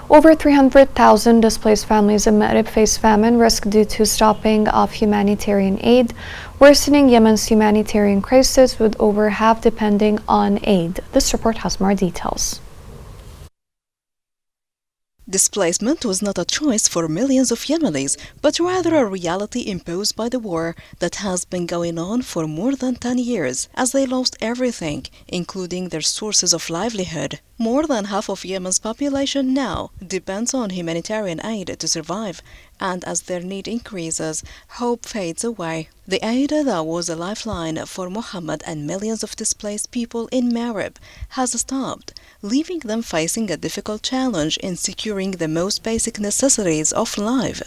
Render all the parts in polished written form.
Over 300,000 displaced families in Maghreb face famine risk due to stopping of humanitarian aid, worsening Yemen's humanitarian crisis with over half depending on aid. This report has more details. Displacement was not a choice for millions of Yemenis, but rather a reality imposed by the war that has been going on for more than 10 years, as they lost everything, including their sources of livelihood. More than half of Yemen's population now depends on humanitarian aid to survive, and as their need increases, hope fades away. The aid that was a lifeline for Muhammad and millions of displaced people in Maghreb has stopped, leaving them facing a difficult challenge in securing the most basic necessities of life.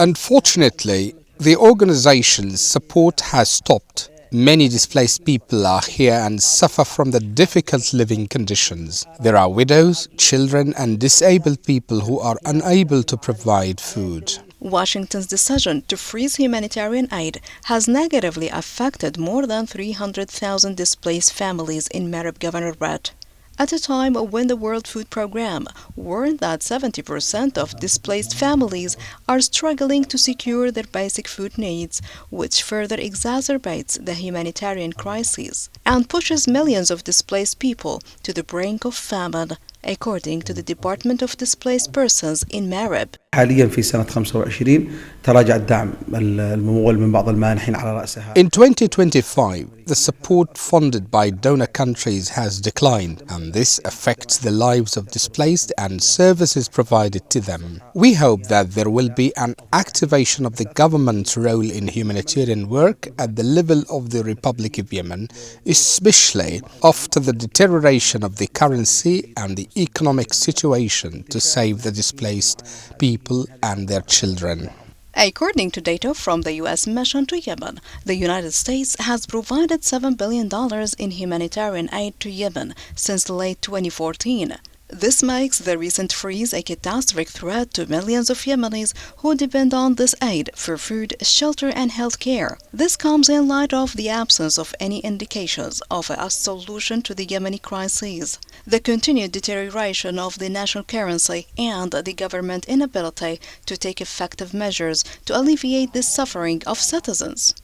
Unfortunately, the organization's support has stopped. Many displaced people are here and suffer from the difficult living conditions. There are widows, children, and disabled people who are unable to provide food. Washington's decision to freeze humanitarian aid has negatively affected more than 300,000 displaced families in Maghreb Governorate. At a time when the World Food Programme warned that 70% of displaced families are struggling to secure their basic food needs, which further exacerbates the humanitarian crisis and pushes millions of displaced people to the brink of famine, according to the Department of Displaced Persons in Maghreb. حاليا في سنة 25 تراجع الدعم الممول من بعض المانحين على رأسها. In 2025, the support funded by donor countries has declined, and this affects the lives of displaced and services provided to them. We hope that there will be an activation of the government's role in humanitarian work at the level of the Republic of Yemen, especially after the deterioration of the currency and the economic situation, to save the displaced people and their children. According to data from the U.S. mission to Yemen, the United States has provided $7 billion in humanitarian aid to Yemen since late 2014. This makes the recent freeze a catastrophic threat to millions of Yemenis who depend on this aid for food, shelter, and health care. This comes in light of the absence of any indications of a solution to the Yemeni crisis, the continued deterioration of the national currency, and the government's inability to take effective measures to alleviate the suffering of citizens.